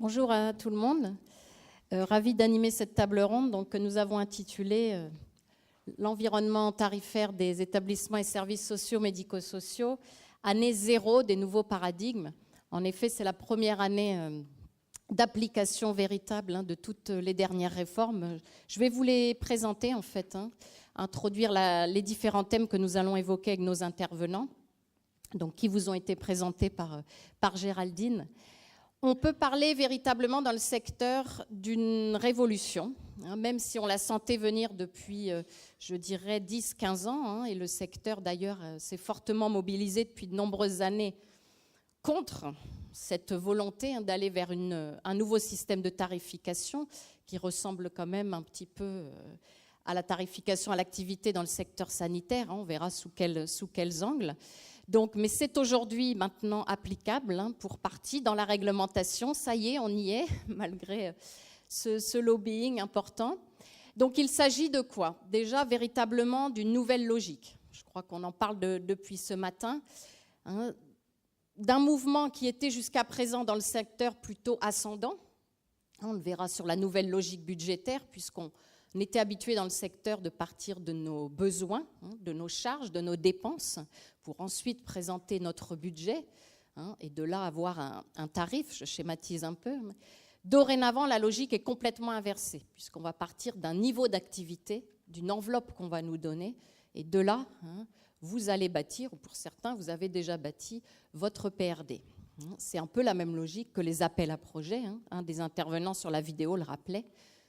Bonjour à tout le monde. Ravi d'animer cette table ronde que nous avons intitulée l'environnement tarifaire des établissements et services sociaux, médico-sociaux, année zéro des nouveaux paradigmes. En effet, c'est la première année d'application véritable de toutes les dernières réformes. Je vais vous les présenter en fait, introduire les différents thèmes que nous allons évoquer avec nos intervenants, donc qui vous ont été présentés par Géraldine. On peut parler véritablement dans le secteur d'une révolution, même si on la sentait venir depuis, je dirais, 10-15 ans, et le secteur d'ailleurs s'est fortement mobilisé depuis de nombreuses années contre cette volonté d'aller vers un nouveau système de tarification qui ressemble quand même un petit peu à la tarification à l'activité dans le secteur sanitaire, on verra sous quels angles. Donc, mais c'est aujourd'hui maintenant applicable pour partie dans la réglementation. Ça y est, on y est, malgré ce lobbying important. Donc il s'agit de quoi? Déjà véritablement d'une nouvelle logique. Je crois qu'on en parle depuis ce matin. D'un mouvement qui était jusqu'à présent dans le secteur plutôt ascendant. On le verra sur la nouvelle logique budgétaire, puisqu'on était habitué dans le secteur de partir de nos besoins, de nos charges, de nos dépenses, pour ensuite présenter notre budget, et de là avoir un tarif, je schématise un peu. Dorénavant, la logique est complètement inversée, puisqu'on va partir d'un niveau d'activité, d'une enveloppe qu'on va nous donner, et de là, vous allez bâtir, ou pour certains, vous avez déjà bâti votre PRD. C'est un peu la même logique que les appels à projets. Un des intervenants sur la vidéo le rappelait,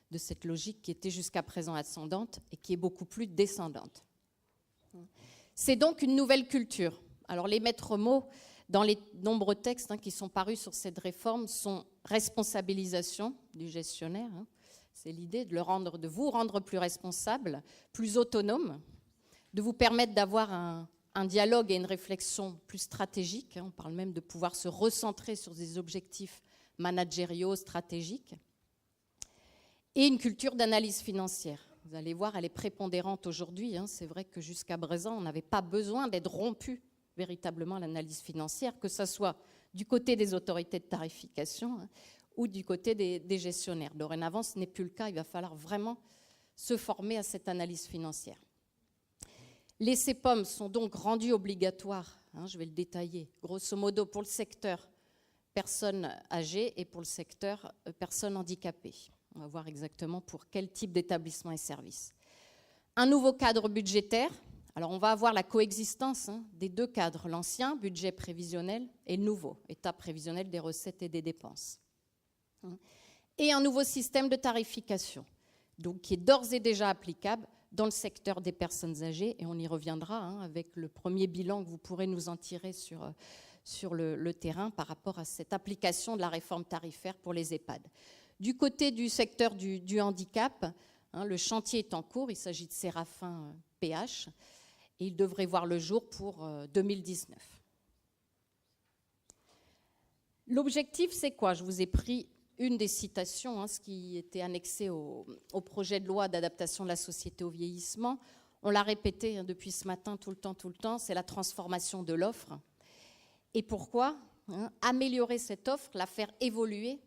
de cette logique qui était jusqu'à présent ascendante et qui est beaucoup plus descendante. C'est donc une nouvelle culture. Alors les maîtres mots dans les nombreux textes qui sont parus sur cette réforme sont responsabilisation du gestionnaire. C'est l'idée de vous rendre plus responsable, plus autonome, de vous permettre d'avoir un dialogue et une réflexion plus stratégique. On parle même de pouvoir se recentrer sur des objectifs managériaux, stratégiques. Et une culture d'analyse financière. Vous allez voir, elle est prépondérante aujourd'hui. C'est vrai que jusqu'à présent, on n'avait pas besoin d'être rompu véritablement à l'analyse financière, que ce soit du côté des autorités de tarification ou du côté des gestionnaires. Dorénavant, ce n'est plus le cas. Il va falloir vraiment se former à cette analyse financière. Les CPOM sont donc rendus obligatoires, je vais le détailler, grosso modo pour le secteur personnes âgées et pour le secteur personnes handicapées. On va voir exactement pour quel type d'établissement et service. Un nouveau cadre budgétaire. Alors, on va avoir la coexistence des deux cadres, l'ancien budget prévisionnel et le nouveau état prévisionnel des recettes et des dépenses. Et un nouveau système de tarification, donc qui est d'ores et déjà applicable dans le secteur des personnes âgées. Et on y reviendra avec le premier bilan que vous pourrez nous en tirer sur le terrain par rapport à cette application de la réforme tarifaire pour les EHPAD. Du côté du secteur du handicap, le chantier est en cours, il s'agit de Séraphin PH, et il devrait voir le jour pour 2019. L'objectif, c'est quoi? Je vous ai pris une des citations, ce qui était annexé au projet de loi d'adaptation de la société au vieillissement. On l'a répété depuis ce matin tout le temps, c'est la transformation de l'offre. Et pourquoi? Améliorer cette offre, la faire évoluer,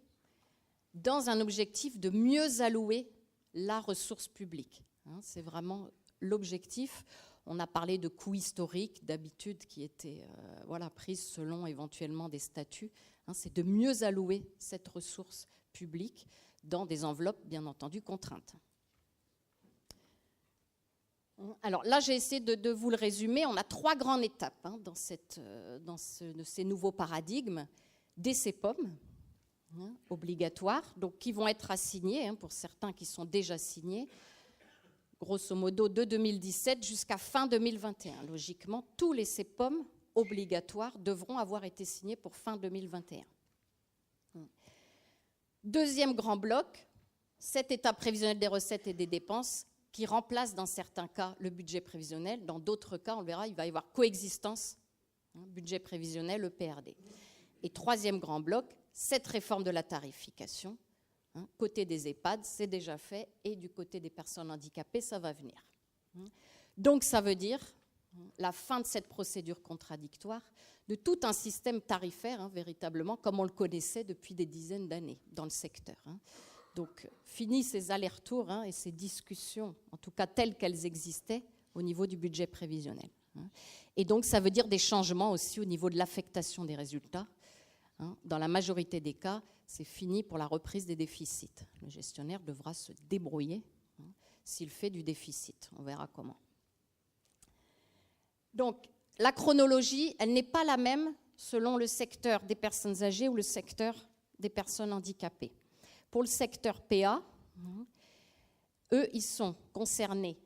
dans un objectif de mieux allouer la ressource publique. C'est vraiment l'objectif. On a parlé de coûts historiques, d'habitudes qui étaient prises selon éventuellement des statuts. C'est de mieux allouer cette ressource publique dans des enveloppes, bien entendu, contraintes. Alors là, j'ai essayé de vous le résumer. On a 3 grandes étapes dans ces nouveaux paradigmes. Des CPOM, obligatoires, donc qui vont être assignés, pour certains qui sont déjà signés, grosso modo de 2017 jusqu'à fin 2021. Logiquement, tous les CPOM obligatoires devront avoir été signés pour fin 2021. Deuxième grand bloc, cet état prévisionnel des recettes et des dépenses qui remplace dans certains cas le budget prévisionnel. Dans d'autres cas, on le verra, il va y avoir coexistence, budget prévisionnel, le PRD. Et troisième grand bloc, cette réforme de la tarification, côté des EHPAD, c'est déjà fait, et du côté des personnes handicapées, ça va venir. Donc ça veut dire la fin de cette procédure contradictoire, de tout un système tarifaire, véritablement, comme on le connaissait depuis des dizaines d'années dans le secteur. Donc, fini ces allers-retours et ces discussions, en tout cas telles qu'elles existaient au niveau du budget prévisionnel. Et donc, ça veut dire des changements aussi au niveau de l'affectation des résultats. Dans la majorité des cas, c'est fini pour la reprise des déficits. Le gestionnaire devra se débrouiller s'il fait du déficit. On verra comment. Donc, la chronologie, elle n'est pas la même selon le secteur des personnes âgées ou le secteur des personnes handicapées. Pour le secteur PA, eux, ils sont concernés,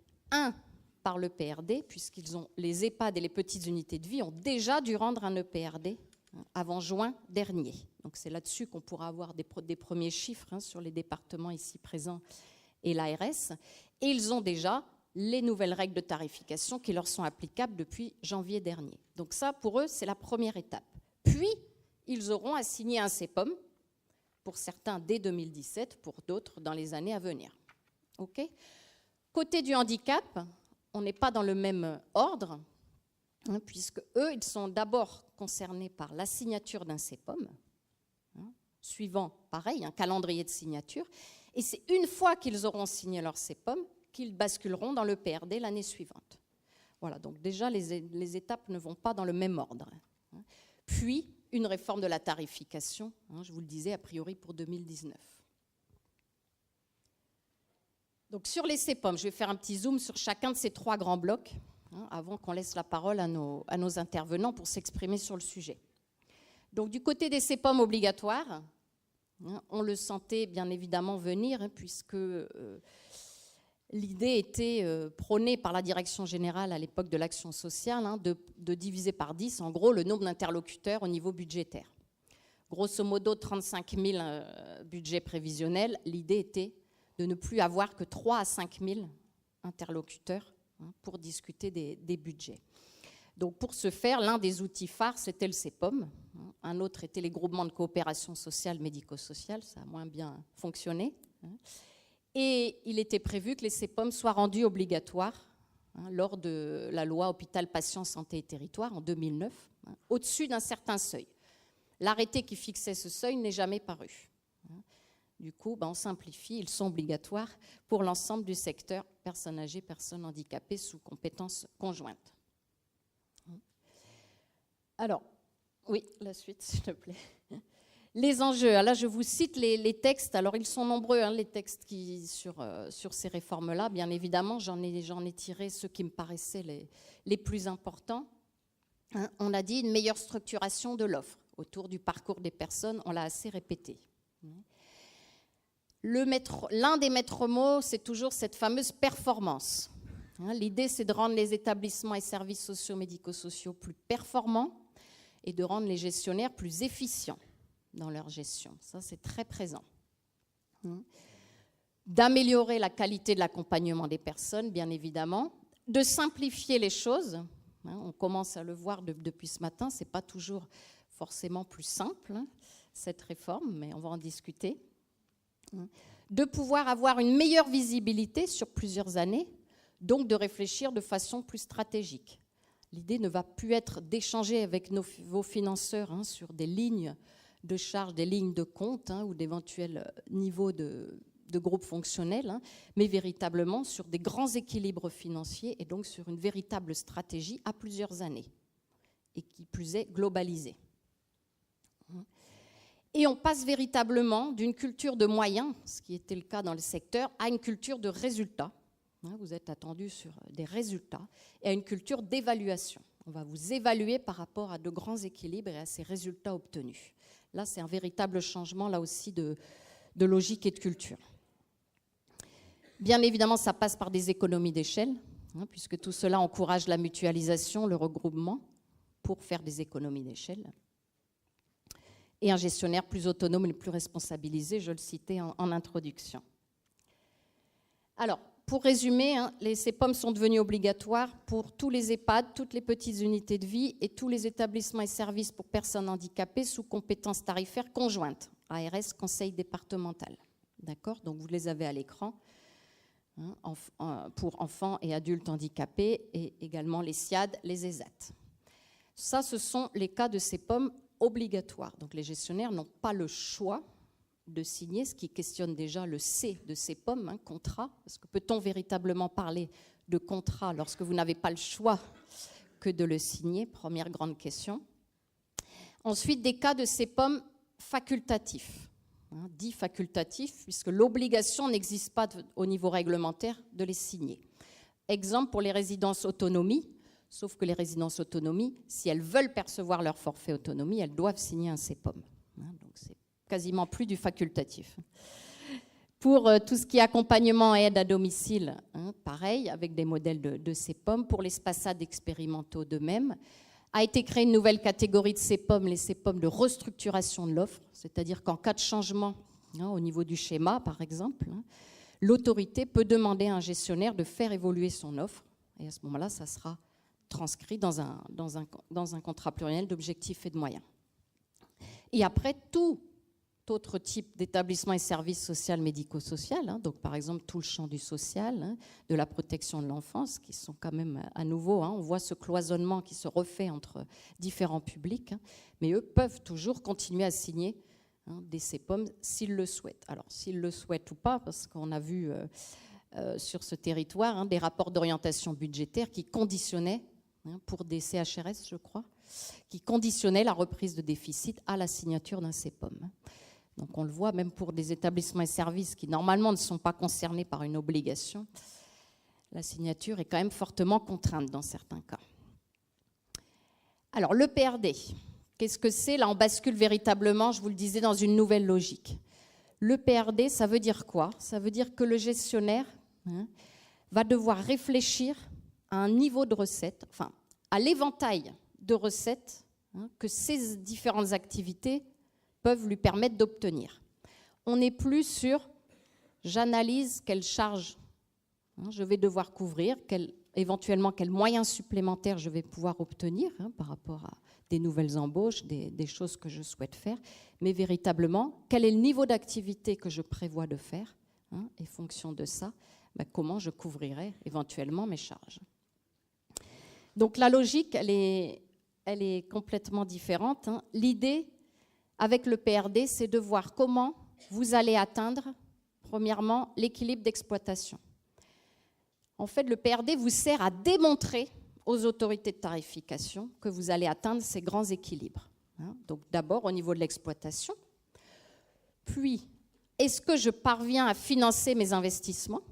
par le PRD, puisqu'ils ont les EHPAD et les petites unités de vie ont déjà dû rendre un EPRD avant juin dernier. Donc c'est là-dessus qu'on pourra avoir des premiers chiffres sur les départements ici présents et l'ARS. Et ils ont déjà les nouvelles règles de tarification qui leur sont applicables depuis janvier dernier. Donc ça, pour eux, c'est la première étape. Puis, ils auront à signer un CEPOM, pour certains dès 2017, pour d'autres dans les années à venir. Okay ? Côté du handicap, on n'est pas dans le même ordre, puisque eux, ils sont d'abord concernés par la signature d'un CEPOM, suivant, pareil, un calendrier de signature, et c'est une fois qu'ils auront signé leur CEPOM qu'ils basculeront dans le PRD l'année suivante. Voilà, donc déjà, les étapes ne vont pas dans le même ordre. Puis, une réforme de la tarification, je vous le disais, a priori pour 2019. Donc sur les CEPOM, je vais faire un petit zoom sur chacun de ces 3 grands blocs, avant qu'on laisse la parole à nos intervenants pour s'exprimer sur le sujet. Donc du côté des CEPOM obligatoires, on le sentait bien évidemment venir, puisque l'idée était prônée par la direction générale à l'époque de l'action sociale de diviser par 10, en gros, le nombre d'interlocuteurs au niveau budgétaire. Grosso modo, 35 000 budgets prévisionnels. L'idée était de ne plus avoir que 3 à 5 000 interlocuteurs pour discuter des budgets. Donc pour ce faire, l'un des outils phares, c'était le CEPOM. Un autre était les groupements de coopération sociale médico-sociale. Ça a moins bien fonctionné. Et il était prévu que les CEPOM soient rendus obligatoires lors de la loi Hôpital, Patients, Santé et Territoire en 2009, au-dessus d'un certain seuil. L'arrêté qui fixait ce seuil n'est jamais paru. Du coup, on simplifie, ils sont obligatoires pour l'ensemble du secteur personnes âgées, personnes handicapées sous compétences conjointes. Alors, oui, la suite, s'il te plaît. Les enjeux, là je vous cite les textes, alors ils sont nombreux, les textes sur ces réformes-là, bien évidemment, j'en ai tiré ceux qui me paraissaient les plus importants. On a dit une meilleure structuration de l'offre autour du parcours des personnes, on l'a assez répété. L'un des maîtres mots, c'est toujours cette fameuse performance. L'idée, c'est de rendre les établissements et services sociaux, médico-sociaux plus performants et de rendre les gestionnaires plus efficients dans leur gestion. Ça, c'est très présent. D'améliorer la qualité de l'accompagnement des personnes, bien évidemment. De simplifier les choses. On commence à le voir depuis ce matin. Ce n'est pas toujours forcément plus simple, cette réforme, mais on va en discuter. De pouvoir avoir une meilleure visibilité sur plusieurs années, donc de réfléchir de façon plus stratégique. L'idée ne va plus être d'échanger avec vos financeurs sur des lignes de charges, des lignes de compte ou d'éventuels niveaux de groupes fonctionnels, mais véritablement sur des grands équilibres financiers et donc sur une véritable stratégie à plusieurs années et qui plus est globalisée. Et on passe véritablement d'une culture de moyens, ce qui était le cas dans le secteur, à une culture de résultats. Vous êtes attendu sur des résultats et à une culture d'évaluation. On va vous évaluer par rapport à de grands équilibres et à ces résultats obtenus. Là, c'est un véritable changement, là aussi, de logique et de culture. Bien évidemment, ça passe par des économies d'échelle, puisque tout cela encourage la mutualisation, le regroupement, pour faire des économies d'échelle. Et un gestionnaire plus autonome et plus responsabilisé, je le citais en introduction. Alors, pour résumer, les CEPOM sont devenus obligatoires pour tous les EHPAD, toutes les petites unités de vie et tous les établissements et services pour personnes handicapées sous compétences tarifaires conjointes, ARS, conseil départemental. D'accord ? Donc vous les avez à l'écran. pour enfants et adultes handicapés, et également les SIAD, les ESAT. Ça, ce sont les cas de CEPOM obligatoires. Donc les gestionnaires n'ont pas le choix de signer, ce qui questionne déjà le C de CEPOM, contrat. Parce que peut-on véritablement parler de contrat lorsque vous n'avez pas le choix que de le signer? Première grande question. Ensuite, des cas de CEPOM facultatifs, dits facultatifs, puisque l'obligation n'existe pas au niveau réglementaire de les signer. Exemple pour les résidences autonomie, sauf que les résidences autonomie, si elles veulent percevoir leur forfait autonomie, elles doivent signer un CEPOM. Donc c'est quasiment plus du facultatif. Pour tout ce qui est accompagnement et aide à domicile, pareil, avec des modèles de CEPOM. Pour les SPASAD expérimentaux de même, a été créée une nouvelle catégorie de CEPOM, les CEPOM de restructuration de l'offre, c'est-à-dire qu'en cas de changement au niveau du schéma, par exemple, l'autorité peut demander à un gestionnaire de faire évoluer son offre, et à ce moment-là, ça sera transcrit dans un contrat pluriannuel d'objectifs et de moyens. Et après, tout autre type d'établissement et services social, médico-social, donc par exemple tout le champ du social, de la protection de l'enfance, qui sont quand même à nouveau, on voit ce cloisonnement qui se refait entre différents publics, mais eux peuvent toujours continuer à signer des CEPOM s'ils le souhaitent. Alors s'ils le souhaitent ou pas, parce qu'on a vu sur ce territoire des rapports d'orientation budgétaire qui conditionnaient, pour des CHRS je crois, qui conditionnaient la reprise de déficit à la signature d'un CEPOM. Donc on le voit même pour des établissements et services qui normalement ne sont pas concernés par une obligation, la signature est quand même fortement contrainte dans certains cas. Alors le PRD, qu'est-ce que c'est? Là on bascule véritablement, je vous le disais, dans une nouvelle logique. Le PRD, ça veut dire quoi? Ça veut dire que le gestionnaire va devoir réfléchir à un niveau de recette, enfin à l'éventail de recettes que ces différentes activités peuvent lui permettre d'obtenir. On n'est plus sur j'analyse quelle charge je vais devoir couvrir, éventuellement quels moyens supplémentaires je vais pouvoir obtenir par rapport à des nouvelles embauches, des choses que je souhaite faire, mais véritablement quel est le niveau d'activité que je prévois de faire, et fonction de ça, comment je couvrirai éventuellement mes charges. Donc la logique, elle est complètement différente. L'idée avec le PRD, c'est de voir comment vous allez atteindre, premièrement, l'équilibre d'exploitation. En fait, le PRD vous sert à démontrer aux autorités de tarification que vous allez atteindre ces grands équilibres. Donc d'abord au niveau de l'exploitation, puis est-ce que je parviens à financer mes investissements?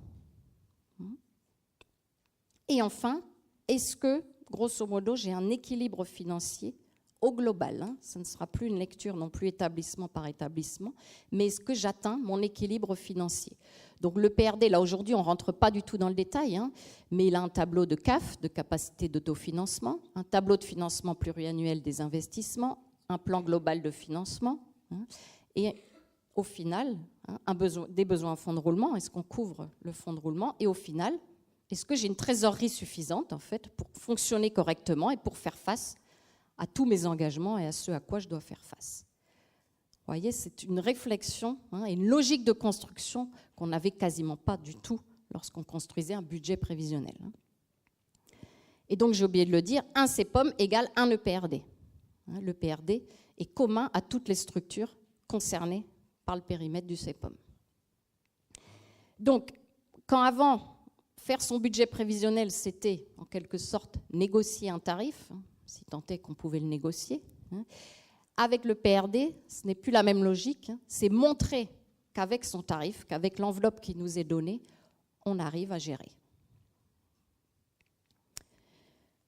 Et enfin, est-ce que, grosso modo, j'ai un équilibre financier au global, ce ne sera plus une lecture non plus établissement par établissement, mais est-ce que j'atteins mon équilibre financier? Donc le PRD, là aujourd'hui, on ne rentre pas du tout dans le détail, mais il a un tableau de CAF, de capacité d'autofinancement, un tableau de financement pluriannuel des investissements, un plan global de financement, et au final, des besoins en fonds de roulement, est-ce qu'on couvre le fonds de roulement? Et au final, est-ce que j'ai une trésorerie suffisante en fait, pour fonctionner correctement et pour faire face à tous mes engagements et à ce à quoi je dois faire face. Vous voyez, c'est une réflexion et une logique de construction qu'on n'avait quasiment pas du tout lorsqu'on construisait un budget prévisionnel. Et donc, j'ai oublié de le dire, un CEPOM égale un EPRD. Le PRD est commun à toutes les structures concernées par le périmètre du CEPOM. Donc, quand avant, faire son budget prévisionnel, c'était en quelque sorte négocier un tarif, si tant est qu'on pouvait le négocier. Avec le PRD, ce n'est plus la même logique. C'est montrer qu'avec son tarif, qu'avec l'enveloppe qui nous est donnée, on arrive à gérer.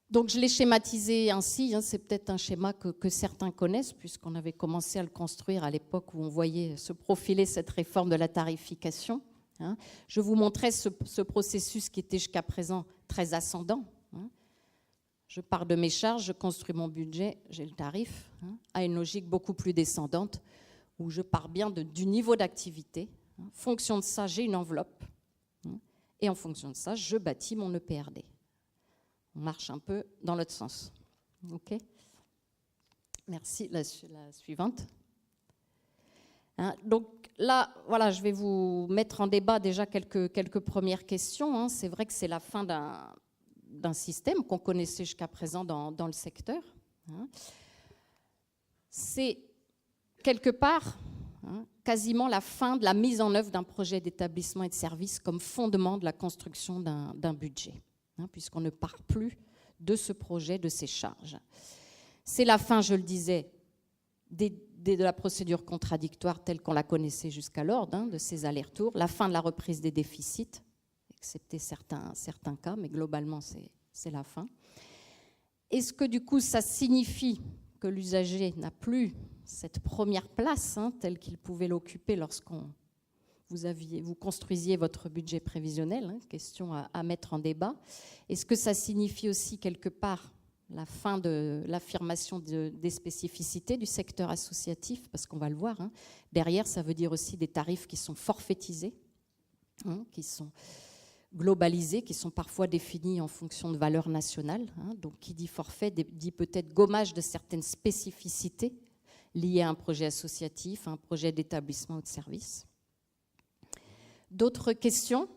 Donc je l'ai schématisé ainsi, c'est peut-être un schéma que certains connaissent, puisqu'on avait commencé à le construire à l'époque où on voyait se profiler cette réforme de la tarification. Je vous montrais ce processus qui était jusqu'à présent très ascendant. Je pars de mes charges, je construis mon budget, j'ai le tarif, à une logique beaucoup plus descendante, où je pars bien du niveau d'activité. En fonction de ça, j'ai une enveloppe, et en fonction de ça, je bâtis mon EPRD. On marche un peu dans l'autre sens. OK ? Merci. La suivante. Donc là, voilà, je vais vous mettre en débat déjà quelques premières questions. C'est vrai que c'est la fin d'un système qu'on connaissait jusqu'à présent dans le secteur. C'est quelque part quasiment la fin de la mise en œuvre d'un projet d'établissement et de service comme fondement de la construction d'un budget, puisqu'on ne part plus de ce projet, de ces charges. C'est la fin, je le disais, de la procédure contradictoire telle qu'on la connaissait jusqu'alors, de ces allers-retours, la fin de la reprise des déficits, excepté certains cas, mais globalement, c'est la fin. Est-ce que du coup, ça signifie que l'usager n'a plus cette première place telle qu'il pouvait l'occuper lorsque vous construisiez votre budget prévisionnel, question à mettre en débat. Est-ce que ça signifie aussi quelque part la fin de l'affirmation des spécificités du secteur associatif, parce qu'on va le voir, derrière, ça veut dire aussi des tarifs qui sont forfaitisés, qui sont globalisés, qui sont parfois définis en fonction de valeurs nationales. Donc, qui dit forfait dit peut-être gommage de certaines spécificités liées à un projet associatif, à un projet d'établissement ou de service. D'autres questions?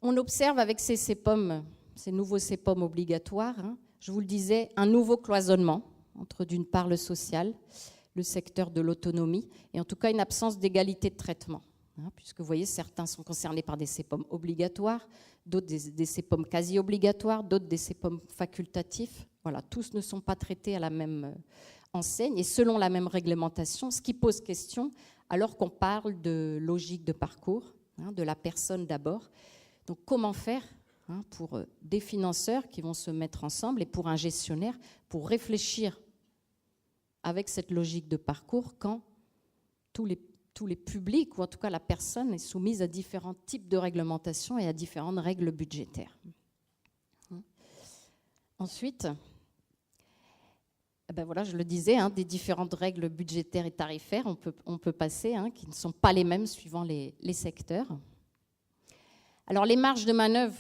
On observe avec ces CEPOM, ces nouveaux CEPOM obligatoires, je vous le disais, un nouveau cloisonnement entre d'une part le social, le secteur de l'autonomie, et en tout cas une absence d'égalité de traitement. Puisque vous voyez, certains sont concernés par des CEPOM obligatoires, d'autres des CEPOM quasi obligatoires, d'autres des CEPOM facultatifs. Voilà, tous ne sont pas traités à la même enseigne et selon la même réglementation, ce qui pose question alors qu'on parle de logique de parcours, de la personne d'abord. Donc comment faire pour des financeurs qui vont se mettre ensemble et pour un gestionnaire pour réfléchir avec cette logique de parcours quand tous les publics, ou en tout cas la personne, est soumise à différents types de réglementations et à différentes règles budgétaires. Ensuite, voilà, je le disais, des différentes règles budgétaires et tarifaires, on peut passer, qui ne sont pas les mêmes suivant les secteurs. Alors les marges de manœuvre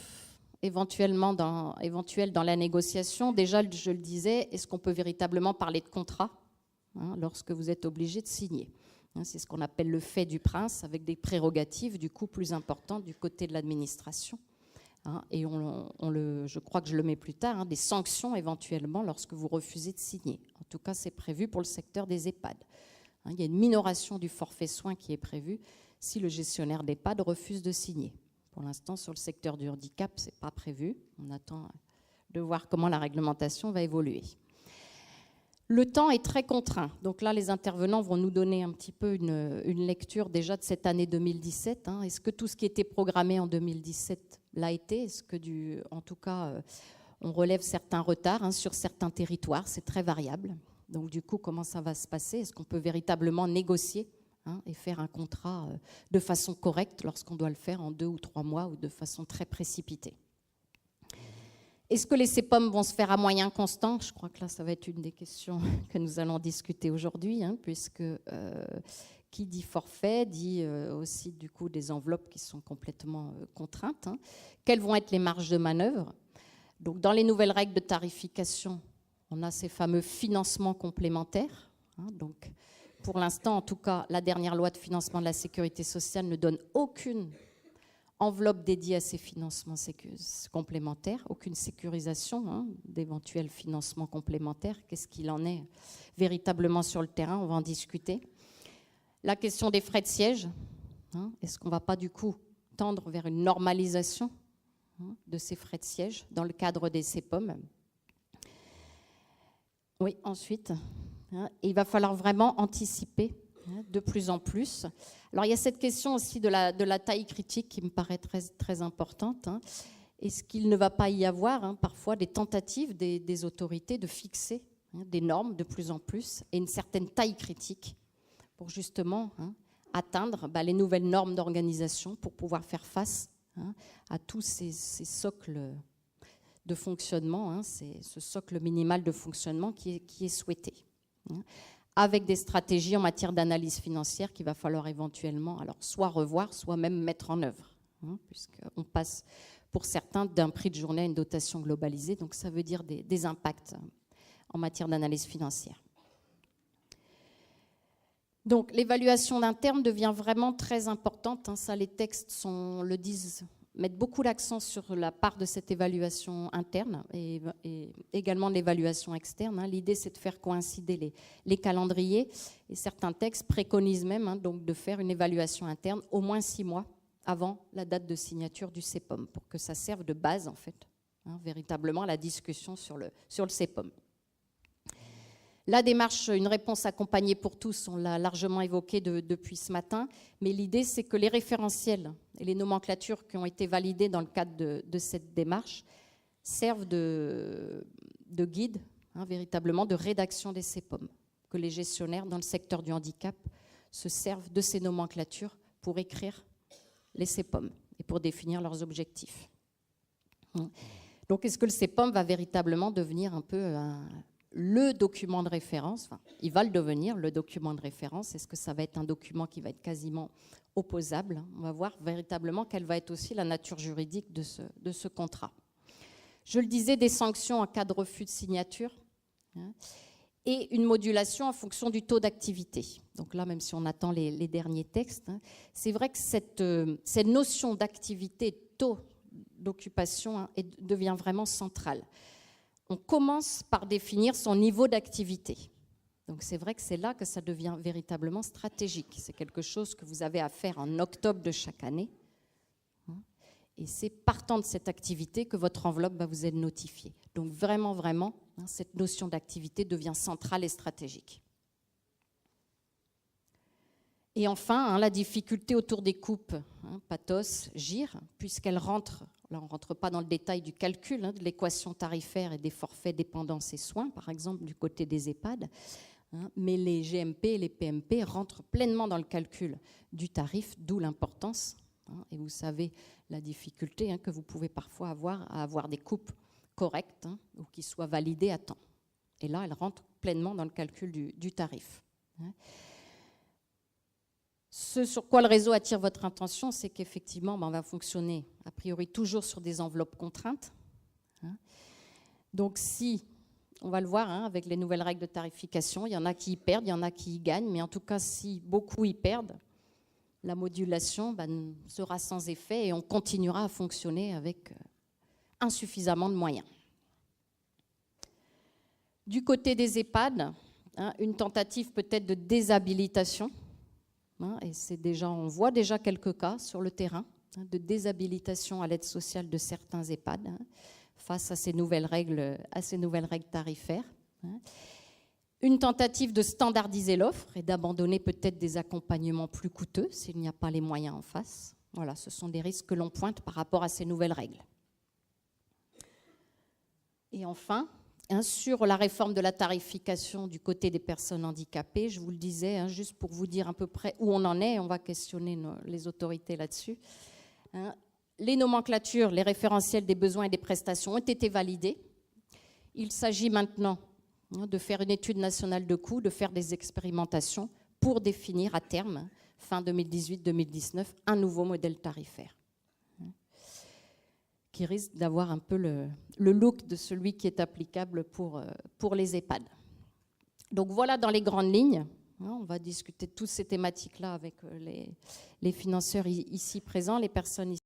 éventuelles dans la négociation, déjà je le disais, est-ce qu'on peut véritablement parler de contrat lorsque vous êtes obligé de signer? C'est ce qu'on appelle le fait du prince, avec des prérogatives du coup plus importantes du côté de l'administration. Et je crois que je le mets plus tard, des sanctions éventuellement lorsque vous refusez de signer. En tout cas, c'est prévu pour le secteur des EHPAD. Il y a une minoration du forfait soins qui est prévue si le gestionnaire d'EHPAD refuse de signer. Pour l'instant, sur le secteur du handicap, ce n'est pas prévu. On attend de voir comment la réglementation va évoluer. Le temps est très contraint. Donc là, les intervenants vont nous donner un petit peu une lecture déjà de cette année 2017. Est-ce que tout ce qui était programmé en 2017 l'a été? Est-ce que, en tout cas, on relève certains retards sur certains territoires? C'est très variable. Donc du coup, comment ça va se passer? Est-ce qu'on peut véritablement négocier et faire un contrat de façon correcte lorsqu'on doit le faire en 2 ou 3 mois ou de façon très précipitée? Est-ce que les CEPOM vont se faire à moyens constants? Je crois que là, ça va être une des questions que nous allons discuter aujourd'hui, puisque qui dit forfait dit aussi du coup des enveloppes qui sont complètement contraintes. Quelles vont être les marges de manœuvre? Donc, dans les nouvelles règles de tarification, on a ces fameux financements complémentaires. Donc, pour l'instant, en tout cas, la dernière loi de financement de la sécurité sociale ne donne aucune enveloppe dédiée à ces financements complémentaires, aucune sécurisation d'éventuels financements complémentaires. Qu'est-ce qu'il en est véritablement sur le terrain? On va en discuter. La question des frais de siège. Est-ce qu'on ne va pas du coup tendre vers une normalisation de ces frais de siège dans le cadre des CEPOM? Oui, ensuite, il va falloir vraiment anticiper de plus en plus. Alors, il y a cette question aussi de la taille critique qui me paraît très, très importante. Est-ce qu'il ne va pas y avoir parfois des tentatives des autorités de fixer des normes de plus en plus et une certaine taille critique pour justement atteindre les nouvelles normes d'organisation pour pouvoir faire face à tous ces socles de fonctionnement, ce socle minimal de fonctionnement qui est souhaité, avec des stratégies en matière d'analyse financière qu'il va falloir éventuellement soit revoir, soit même mettre en œuvre, puisqu'on passe pour certains d'un prix de journée à une dotation globalisée, donc ça veut dire des impacts en matière d'analyse financière. Donc l'évaluation d'un terme devient vraiment très importante. Ça, les textes le disent, mettent beaucoup l'accent sur la part de cette évaluation interne et également l'évaluation externe. L'idée, c'est de faire coïncider les calendriers. Et certains textes préconisent même donc de faire une évaluation interne au moins 6 mois avant la date de signature du CEPOM, pour que ça serve de base, en fait, véritablement à la discussion sur le CEPOM. La démarche, une réponse accompagnée pour tous, on l'a largement évoqué depuis ce matin, mais l'idée, c'est que les référentiels et les nomenclatures qui ont été validées dans le cadre de cette démarche servent de guide, véritablement, de rédaction des CEPOM, que les gestionnaires dans le secteur du handicap se servent de ces nomenclatures pour écrire les CEPOM et pour définir leurs objectifs. Donc, est-ce que le CEPOM va véritablement devenir un peu le document de référence? Il va le devenir, le document de référence. Est-ce que ça va être un document qui va être quasiment opposable? On va voir véritablement quelle va être aussi la nature juridique de ce contrat. Je le disais, des sanctions en cas de refus de signature et une modulation en fonction du taux d'activité. Donc là, même si on attend les derniers textes, c'est vrai que cette notion d'activité, taux d'occupation devient vraiment centrale. On commence par définir son niveau d'activité. Donc c'est vrai que c'est là que ça devient véritablement stratégique. C'est quelque chose que vous avez à faire en octobre de chaque année. Et c'est partant de cette activité que votre enveloppe va vous être notifiée. Donc vraiment, cette notion d'activité devient centrale et stratégique. Et enfin, la difficulté autour des coupes, Pathos, GIR, puisqu'elle rentre, là on ne rentre pas dans le détail du calcul de l'équation tarifaire et des forfaits dépendance et soins, par exemple du côté des EHPAD, mais les GMP et les PMP rentrent pleinement dans le calcul du tarif, d'où l'importance. Et vous savez la difficulté que vous pouvez parfois avoir à avoir des coupes correctes ou qui soient validées à temps. Et là, elles rentrent pleinement dans le calcul du tarif. Ce sur quoi le réseau attire votre attention, c'est qu'effectivement, on va fonctionner a priori toujours sur des enveloppes contraintes. Donc si, on va le voir avec les nouvelles règles de tarification, il y en a qui y perdent, il y en a qui y gagnent, mais en tout cas, si beaucoup y perdent, la modulation sera sans effet et on continuera à fonctionner avec insuffisamment de moyens. Du côté des EHPAD, une tentative peut-être de déshabilitation, et on voit déjà quelques cas sur le terrain de déshabilitation à l'aide sociale de certains EHPAD face à ces nouvelles règles tarifaires. Une tentative de standardiser l'offre et d'abandonner peut-être des accompagnements plus coûteux s'il n'y a pas les moyens en face. Voilà, ce sont des risques que l'on pointe par rapport à ces nouvelles règles. Et enfin, sur la réforme de la tarification du côté des personnes handicapées, je vous le disais, juste pour vous dire à peu près où on en est, on va questionner les autorités là-dessus. Les nomenclatures, les référentiels des besoins et des prestations ont été validés. Il s'agit maintenant de faire une étude nationale de coûts, de faire des expérimentations pour définir à terme, fin 2018-2019, un nouveau modèle tarifaire qui risque d'avoir un peu le look de celui qui est applicable pour les EHPAD. Donc voilà dans les grandes lignes. On va discuter de toutes ces thématiques-là avec les financeurs ici présents, les personnes